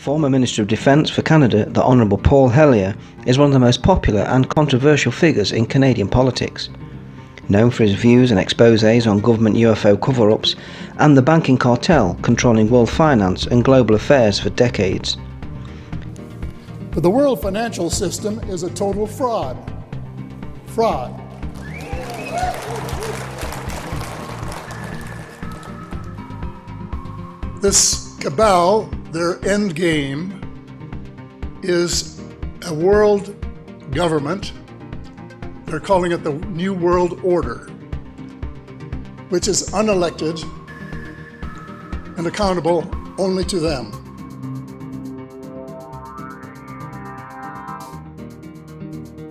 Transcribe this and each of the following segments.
Former Minister of Defence for Canada, the Honourable Paul Hellyer, is one of the most popular and controversial figures in Canadian politics. Known for his views and exposés on government UFO cover-ups and the banking cartel controlling world finance and global affairs for decades. But the world financial system is a total fraud. Fraud. This cabal, their end game, is a world government. They're calling it the New World Order, which is unelected and accountable only to them.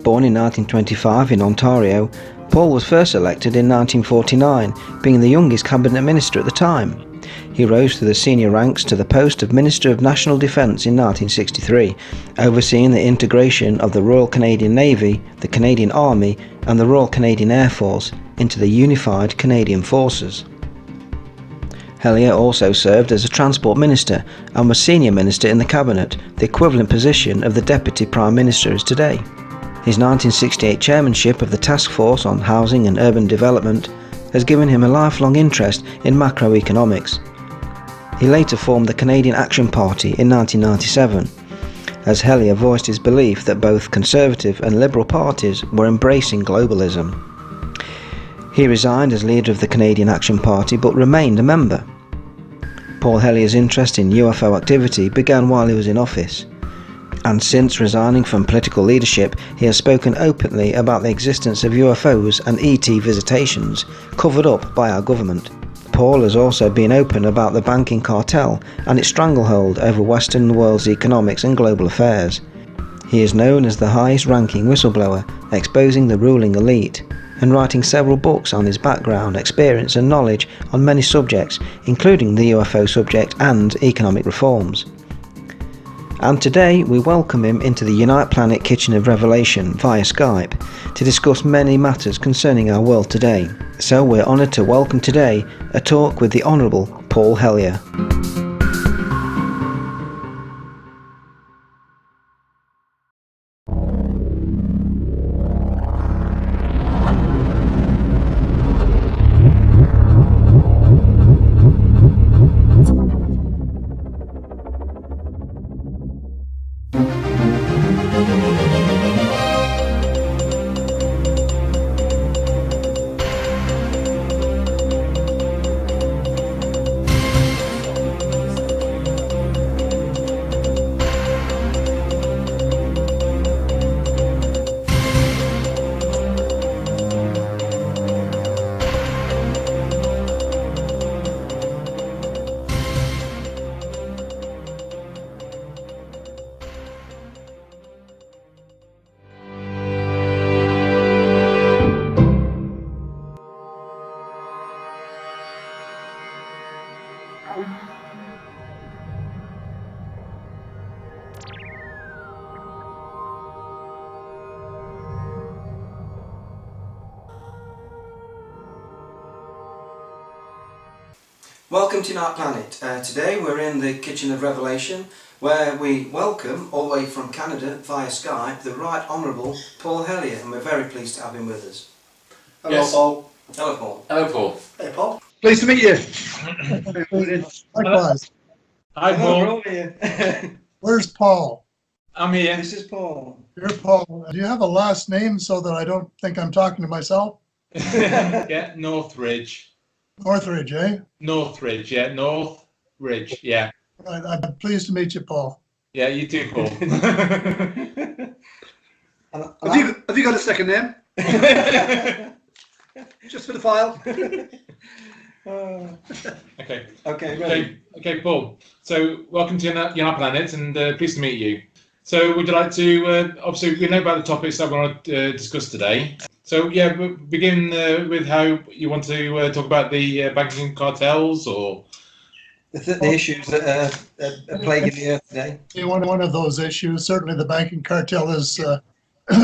Born in 1925 in Ontario, Paul was first elected in 1949, being the youngest cabinet minister at the time. He rose through the senior ranks to the post of Minister of National Defence in 1963, overseeing the integration of the Royal Canadian Navy, the Canadian Army and the Royal Canadian Air Force into the unified Canadian Forces. Hellyer also served as a Transport Minister and was Senior Minister in the Cabinet, the equivalent position of the Deputy Prime Minister is today. His 1968 chairmanship of the Task Force on Housing and Urban Development has given him a lifelong interest in macroeconomics. He later formed the Canadian Action Party in 1997, as Hellyer voiced his belief that both Conservative and Liberal parties were embracing globalism. He resigned as leader of the Canadian Action Party but remained a member. Paul Hellyer's interest in UFO activity began while he was in office, and since resigning from political leadership, he has spoken openly about the existence of UFOs and ET visitations covered up by our government. Paul has also been open about the banking cartel and its stranglehold over Western world's economics and global affairs. He is known as the highest-ranking whistleblower, exposing the ruling elite, and writing several books on his background, experience and knowledge on many subjects, including the UFO subject and economic reforms. And today we welcome him into the Unite Planet Kitchen of Revelation via Skype to discuss many matters concerning our world today. So we're honoured to welcome today a talk with the Honourable Paul Hellyer. Welcome to Unite Planet. Today we're in the Kitchen of Revelation where we welcome, all the way from Canada via Skype, the Right Honourable Paul Hellyer, and we're very pleased to have him with us. Hello, Yes. Paul. Hello Paul. Hello, Paul. Hey, Paul. Pleased to meet you. Likewise. Hi, Paul. Hello, Paul. Where's Paul? I'm here. This is Paul. You're Paul. Do you have a last name so that I don't think I'm talking to myself? Yeah, Northridge. Northridge, eh? Northridge, yeah. Northridge, yeah. Right. I'm pleased to meet you, Paul. Yeah, you too, Paul. Have you got a second name? Just for the file. Okay. Okay, Paul. So, welcome to Unite Planet, and pleased to meet you. So, would you like to, obviously, we know about the topics that we want to discuss today. So, yeah, we'll begin with how you want to talk about the banking cartels, or The issues that are plaguing the earth today. One of those issues, certainly the banking cartel is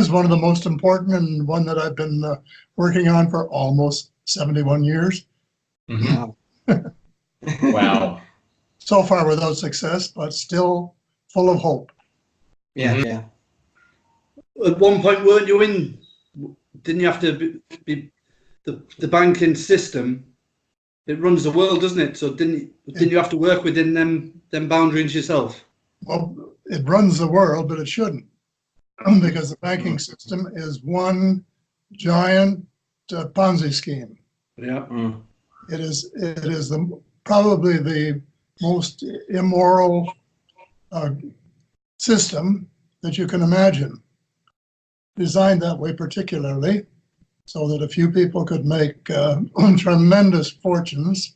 one of the most important, and one that I've been working on for almost 71 years. Mm-hmm. Wow. So far without success, but still full of hope. Yeah, Mhm. yeah. At one point, weren't you in? Didn't you have to be the banking system? It runs the world, doesn't it? So didn't you have to work within them boundaries yourself? Well, it runs the world, but it shouldn't, because the banking system is one giant Ponzi scheme. Yeah. It is probably the most immoral system that you can imagine. Designed that way particularly so that a few people could make tremendous fortunes,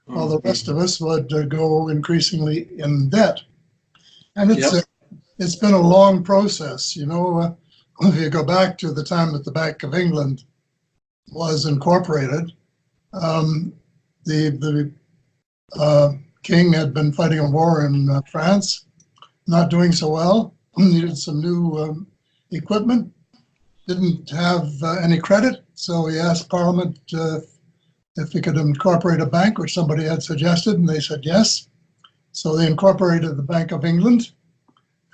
while the rest of us would go increasingly in debt. And it's been a long process, you know. If you go back to the time that the Bank of England was incorporated, the king had been fighting a war in France, not doing so well, needed some new equipment, didn't have any credit, so he asked Parliament if he could incorporate a bank, which somebody had suggested, and they said yes. So they incorporated the Bank of England.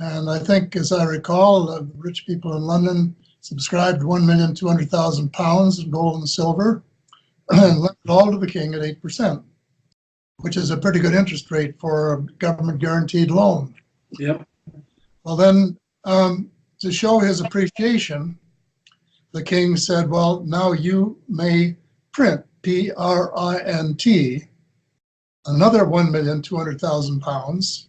And I think, as I recall, the rich people in London subscribed £1,200,000 in gold and silver and lent it all to the king at 8%, which is a pretty good interest rate for a government guaranteed loan. Yep. Well, then, to show his appreciation, the king said, well, now you may print, P-R-I-N-T, another £1,200,000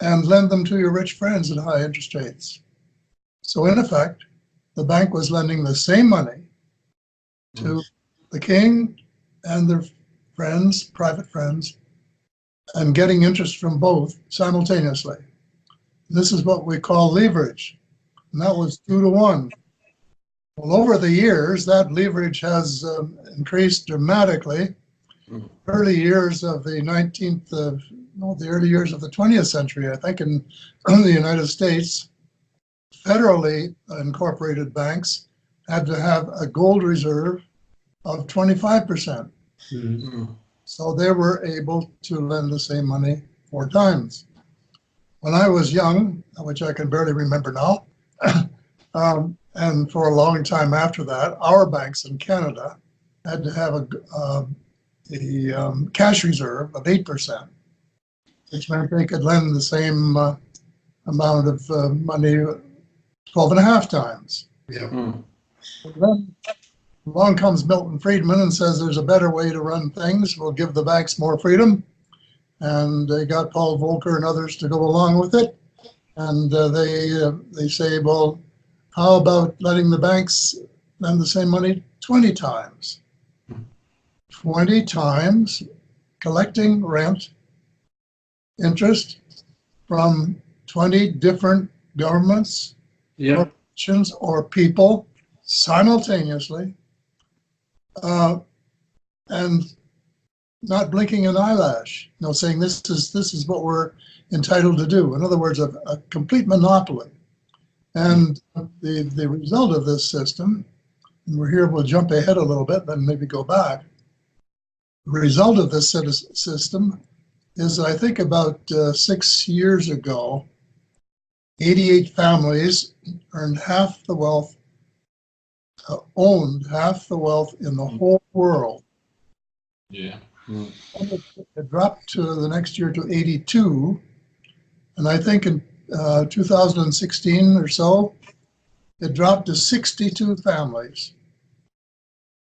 and lend them to your rich friends at high interest rates. So in effect, the bank was lending the same money to the king and their friends, private friends, and getting interest from both simultaneously. This is what we call leverage, and that was 2 to 1. Well, over the years, that leverage has increased dramatically. Early years of the the early years of the 20th century, I think, in the United States, federally incorporated banks had to have a gold reserve of 25%. So they were able to lend the same money 4 times. When I was young, which I can barely remember now, and for a long time after that, our banks in Canada had to have a cash reserve of 8%, which meant they could lend the same amount of money 12 and a half times. Yeah. Then along comes Milton Friedman and says there's a better way to run things. We'll give the banks more freedom. And they got Paul Volcker and others to go along with it. And they say, well, how about letting the banks lend the same money 20 times? 20 times collecting rent, interest from 20 different governments, corporations, or people simultaneously, and not blinking an eyelash, saying this is what we're entitled to do. In other words, a complete monopoly. And the result of this system, and we'll jump ahead a little bit, then maybe go back. The result of this system is, I think about 6 years ago, 88 families earned half the wealth, owned half the wealth in the whole world. Yeah. It dropped to the next year to 82, and I think in 2016 or so, it dropped to 62 families,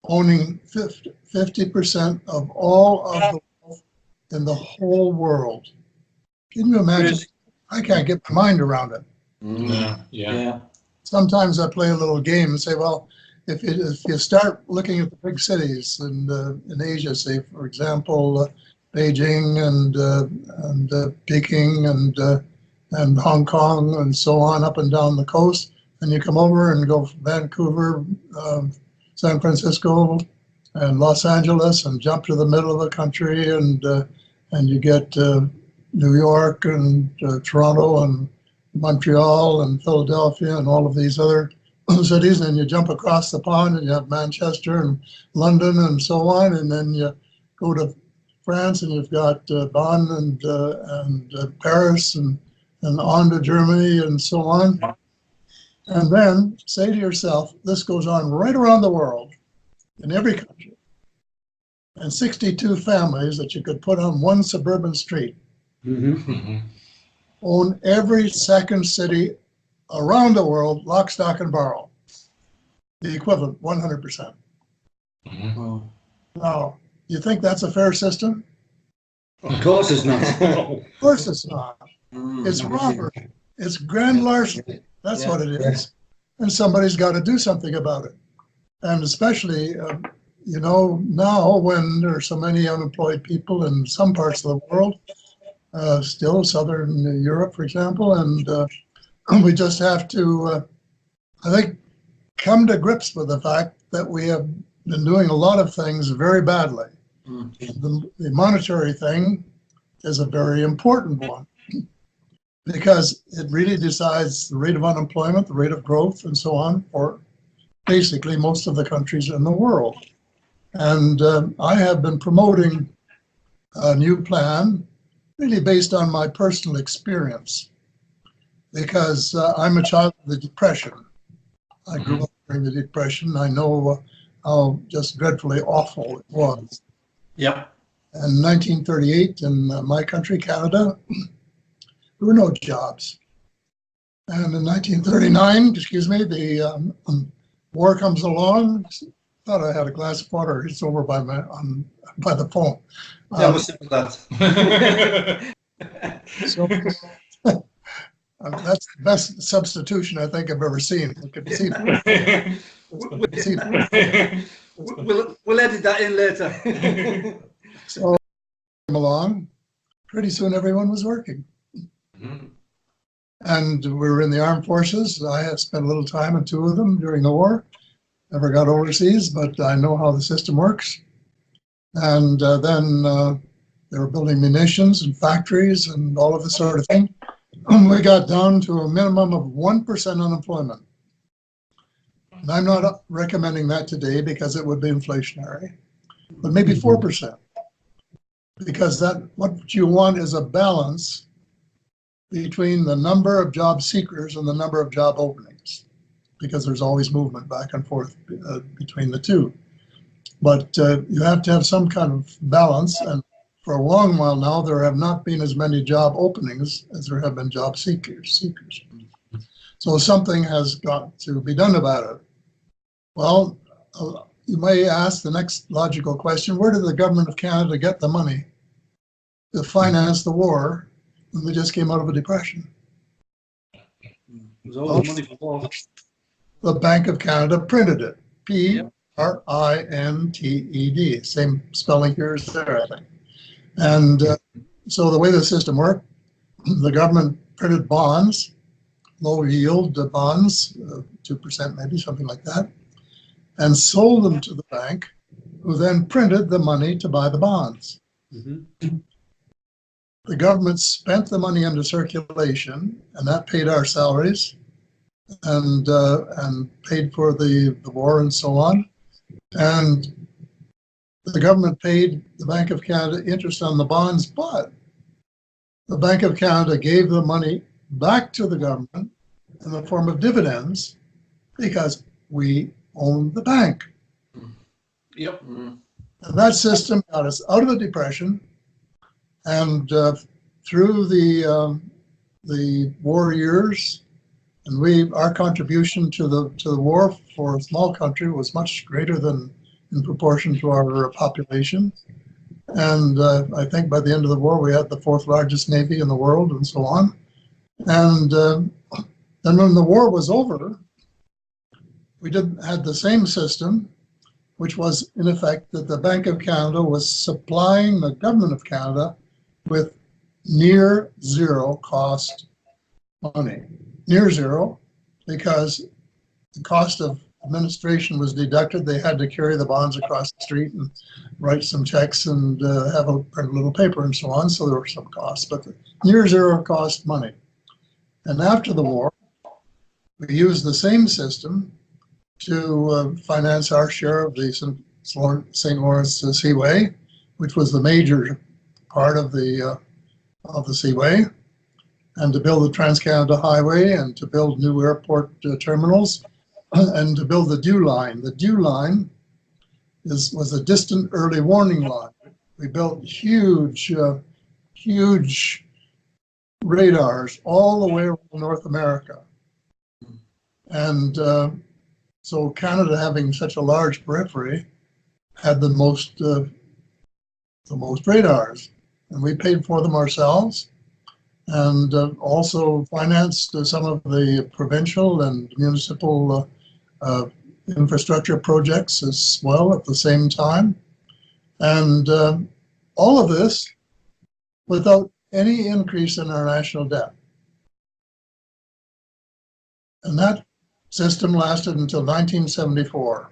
owning 50% of all of the wealth in the whole world. Can you imagine? I can't get my mind around it. Yeah. Sometimes I play a little game and say, well, if you start looking at the big cities in Asia, say, for example, Beijing and Peking and Hong Kong and so on, up and down the coast, and you come over and go Vancouver, San Francisco, and Los Angeles, and jump to the middle of the country, and you get New York and Toronto and Montreal and Philadelphia and all of these other cities, and you jump across the pond and you have Manchester and London and so on, and then you go to France and you've got Bonn and Paris and and on to Germany and so on. And then say to yourself, this goes on right around the world, in every country. And 62 families that you could put on one suburban street own every second city around the world, lock, stock, and barrel. The equivalent, 100%. Now, you think that's a fair system? Of course it's not. Of course it's not. It's robbery. It's grand larceny. That's what it is. And somebody's got to do something about it. And especially, you know, now when there are so many unemployed people in some parts of the world, still Southern Europe, for example, and we just have to, I think, come to grips with the fact that we have been doing a lot of things very badly. The monetary thing is a very important one because it really decides the rate of unemployment, the rate of growth, and so on for basically most of the countries in the world. And I have been promoting a new plan really based on my personal experience because I'm a child of the Depression. I grew up during the Depression. I know how just dreadfully awful it was. Yep. In 1938, in my country, Canada, there were no jobs. And in 1939, excuse me, the war comes along. Thought I had a glass of water. It's over by the phone. Yeah, we'll sit with that. So that's the best substitution I think I've ever seen. You could see We'll edit that in later. So came along. Pretty soon everyone was working. And we were in the armed forces. I had spent a little time in two of them during the war. Never got overseas, but I know how the system works. And then they were building munitions and factories and all of this sort of thing. We got down to a minimum of 1% unemployment. And I'm not recommending that today because it would be inflationary, but maybe 4%. Because that what you want is a balance between the number of job seekers and the number of job openings, because there's always movement back and forth between the two. But you have to have some kind of balance, and for a long while now, there have not been as many job openings as there have been job seekers. So something has got to be done about it. Well, you may ask the next logical question, where did the government of Canada get the money to finance the war when we just came out of a depression? There's all the money for war. The Bank of Canada printed it. P-R-I-N-T-E-D. Same spelling here as there, I think. And so the way the system worked, the government printed bonds, low yield bonds, 2% maybe, something like that, and sold them to the bank, who then printed the money to buy the bonds. The government spent the money into circulation, and that paid our salaries and paid for the war and so on. And the government paid the Bank of Canada interest on the bonds, but the Bank of Canada gave the money back to the government in the form of dividends because we owned the bank. Yep. And that system got us out of the Depression, and through the war years, and our contribution to the war for a small country was much greater than in proportion to our population. And I think by the end of the war, we had the 4th largest Navy in the world and so on. And then when the war was over, we had the same system, which was in effect that the Bank of Canada was supplying the government of Canada with near zero cost money. Near zero, because the cost of administration was deducted. They had to carry the bonds across the street and write some checks and have a little paper and so on. So there were some costs, but near zero cost money. And after the war, we used the same system to finance our share of the St. Lawrence Seaway, which was the major part of the Seaway. and to build the Trans-Canada Highway, and to build new airport terminals, and to build the Dew Line. The Dew Line was a distant early warning line. We built huge radars all the way around North America. And so Canada, having such a large periphery, had the most radars, and we paid for them ourselves, and also financed some of the provincial and municipal infrastructure projects as well at the same time. And all of this without any increase in our national debt. And that system lasted until 1974.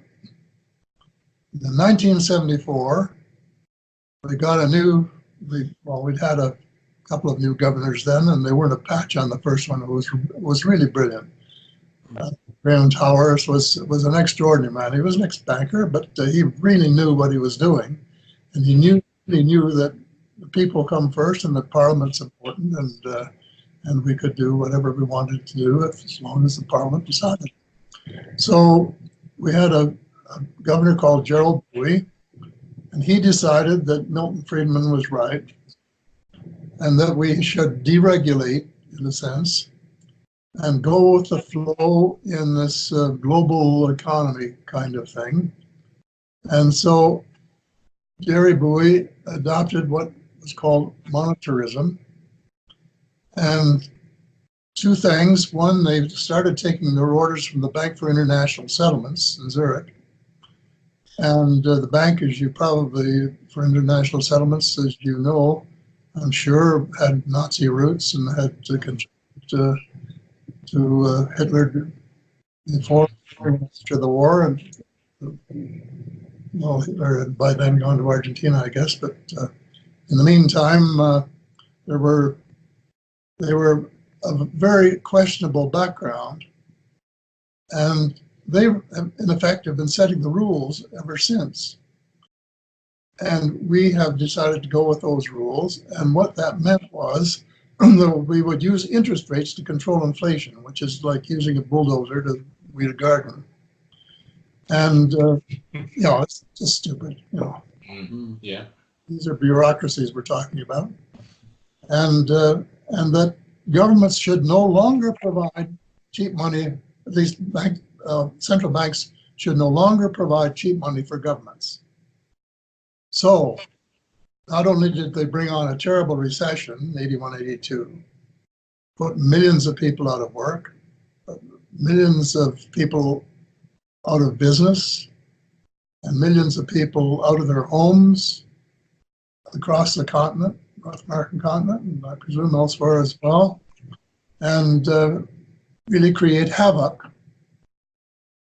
In 1974, we'd had a couple of new governors then, and they weren't a patch on the first one. It was really brilliant. Graham Towers was an extraordinary man. He was an ex-banker, but he really knew what he was doing, and he knew that the people come first and that Parliament's important, and we could do whatever we wanted to do as long as the Parliament decided. So we had a governor called Gerald Bowie, and he decided that Milton Friedman was right, and that we should deregulate, in a sense, and go with the flow in this global economy kind of thing. And so Jerry Bowie adopted what was called monetarism. And two things. One, they started taking their orders from the Bank for International Settlements in Zurich. And the bank, for international settlements, as you know, I'm sure, had Nazi roots and had to contribute to Hitler before the war. And well, Hitler had by then gone to Argentina, I guess. But in the meantime, they were of a very questionable background, and they, in effect, have been setting the rules ever since. And we have decided to go with those rules. And what that meant was that we would use interest rates to control inflation, which is like using a bulldozer to weed a garden. And, it's just stupid, Yeah. These are bureaucracies we're talking about. And that governments should no longer provide cheap money, at least central banks should no longer provide cheap money for governments. So not only did they bring on a terrible recession, 81, 82, put millions of people out of work, millions of people out of business, and millions of people out of their homes across the continent, North American continent, and I presume elsewhere as well, and really create havoc.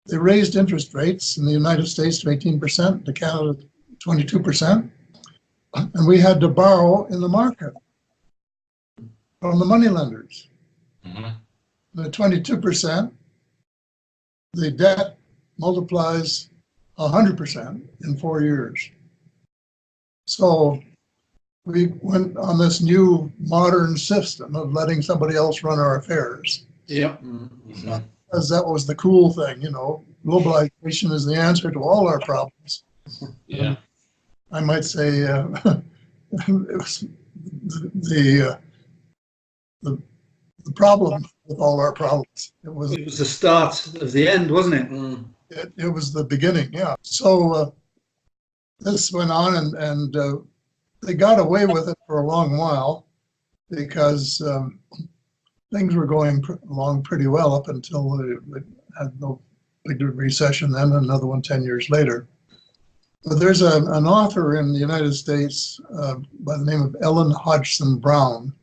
They raised interest rates in the United States to 18%, to Canada 22%, and we had to borrow in the market from the moneylenders. The 22%, the debt multiplies 100% in 4 years. So we went on this new modern system of letting somebody else run our affairs. Yep. Because that was the cool thing, globalization is the answer to all our problems. Yeah. I might say it was the problem with all our problems. It was the start of the end, wasn't it? It was the beginning, yeah. So this went on, and they got away with it for a long while because things were going along pretty well up until they had no big recession then, another one 10 years later. But there's an author in the United States by the name of Ellen Hodgson Brown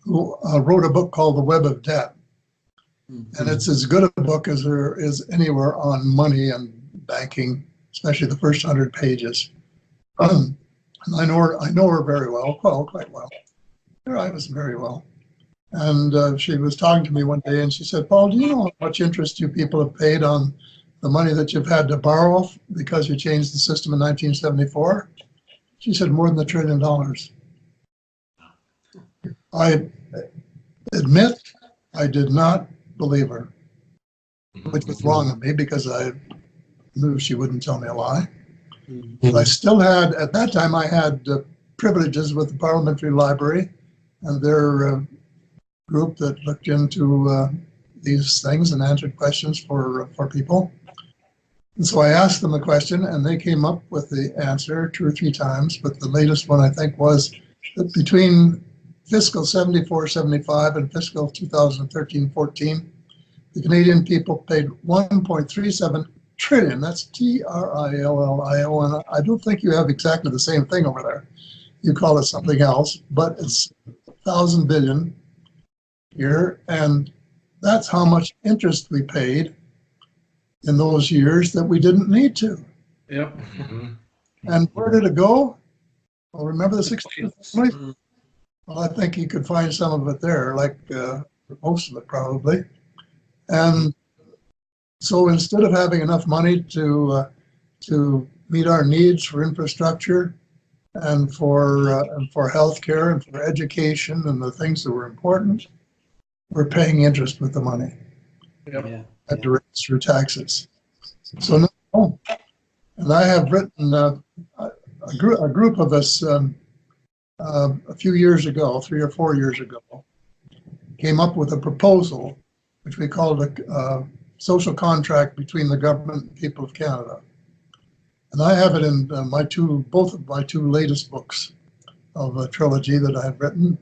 who wrote a book called The Web of Debt. And it's as good a book as there is anywhere on money and banking, especially the first 100 pages. And I know her very well, quite well. I was very well. And she was talking to me one day and she said, "Paul, do you know how much interest you people have paid on the money that you've had to borrow because you changed the system in 1974? She said, "More than $1 trillion." admit I did not believe her, which was wrong of me because I knew she wouldn't tell me a lie. But I still had, at that time, I had privileges with the Parliamentary Library and their group that looked into these things and answered questions for people. And so I asked them a question, and they came up with the answer 2 or 3 times. But the latest one, I think, was that between fiscal 74-75 and fiscal 2013-14, the Canadian people paid 1.37 trillion. That's T-R-I-L-L-I-O. And I don't think you have exactly the same thing over there. You call it something else, but it's 1,000 billion here. And that's how much interest we paid in those years that we didn't need to. Yep. And where did it go? Well, remember the 60s? Well, I think you could find some of it there, like most of it probably. And so instead of having enough money to meet our needs for infrastructure and for healthcare and for education and the things that were important, we're paying interest with the money. Yep. At the rates through taxes. So no, and I have written a group of us a few years ago, 3 or 4 years ago, came up with a proposal which we called a social contract between the government and people of Canada. And I have it in both of my 2 latest books of a trilogy that I have written.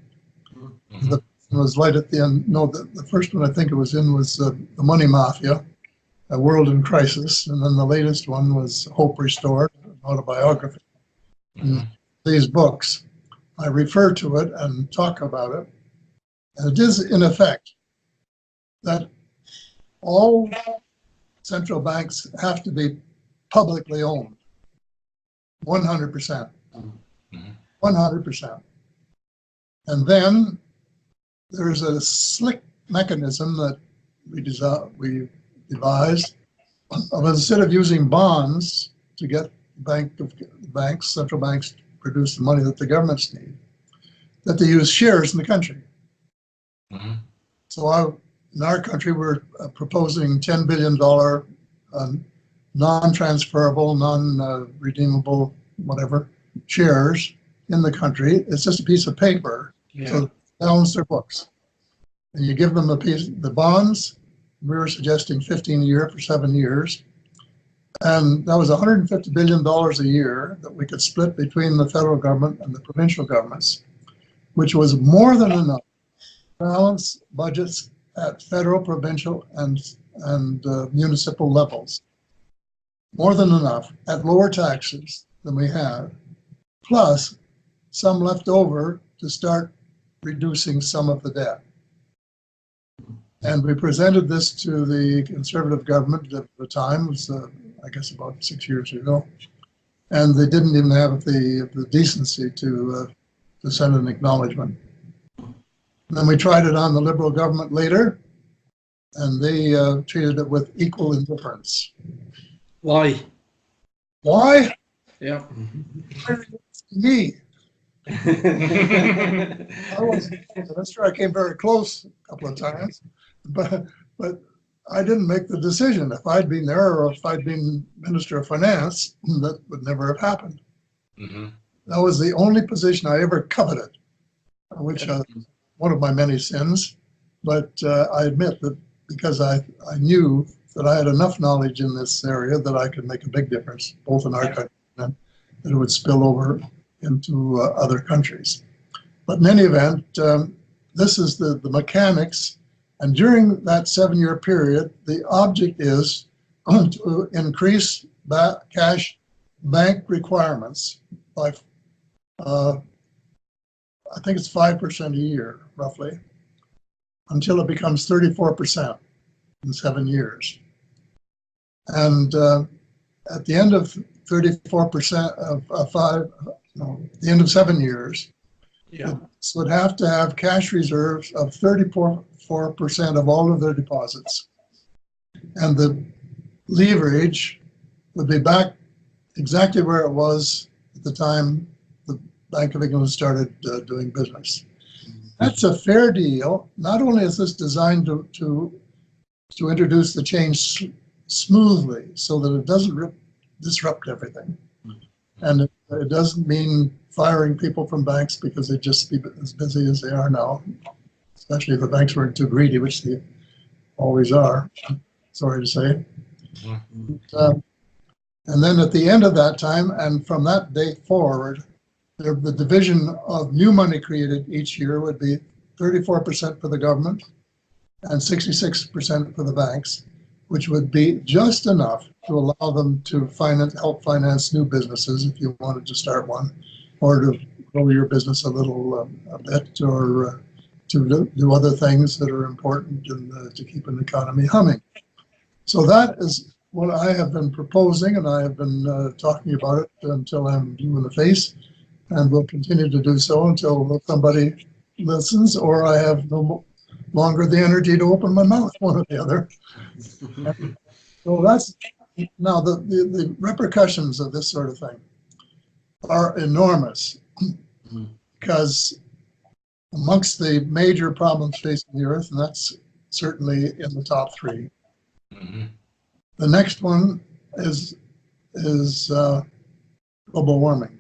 The was right at the end. No, the first one I think it was in was The Money Mafia, A World in Crisis. And then the latest one was Hope Restored, an autobiography. In these books, I refer to it and talk about it. And it is, in effect, that all central banks have to be publicly owned, 100%. 100%. And then there's a slick mechanism that we devised of, instead of using bonds to get central banks to produce the money that the governments need, that they use shares in the country. So in our country, we're proposing $10 billion non-transferable, non-redeemable, whatever, shares in the country. It's just a piece of paper. Yeah. So balance their books. And you give them the bonds. We were suggesting 15 a year for 7 years. And that was $150 billion a year that we could split between the federal government and the provincial governments, which was more than enough to balance budgets at federal, provincial, and municipal levels. More than enough at lower taxes than we had, plus some left over to start reducing some of the debt. And we presented this to the Conservative government at the time, it was I guess about 6 years ago, and they didn't even have the decency to send an acknowledgement. And then we tried it on the Liberal government later, and they treated it with equal indifference. Why? Why? Yeah. Me. I wasn't the minister. I came very close a couple of times, but I didn't make the decision. If I'd been there, or if I'd been Minister of Finance, that would never have happened. That was the only position I ever coveted, which one of my many sins. But I admit that because I knew that I had enough knowledge in this area that I could make a big difference, both in our country and that it would spill over into other countries. But in any event, this is the mechanics. And during that 7-year period, the object is to increase cash bank requirements by, I think it's 5% a year, roughly, until it becomes 34% in 7 years. And at the end of 34% the end of 7 years, Yeah. it would have to have cash reserves of 34% of all of their deposits. And the leverage would be back exactly where it was at the time the Bank of England started doing business. That's a fair deal. Not only is this designed to introduce the change smoothly so that it doesn't disrupt everything. And it doesn't mean firing people from banks because they'd just be as busy as they are now, especially if the banks weren't too greedy, which they always are, sorry to say. And then at the end of that time, and from that day forward, the division of new money created each year would be 34% for the government and 66% for the banks, which would be just enough to allow them to help finance new businesses if you wanted to start one, or to grow your business a little a bit, or to do other things that are important to keep an economy humming. So that is what I have been proposing, and I have been talking about it until I'm blue in the face, and will continue to do so until somebody listens or I have no longer the energy to open my mouth, one or the other. So that's, now the repercussions of this sort of thing are enormous, because amongst the major problems facing the earth, and that's certainly in the top three, the next one is global warming.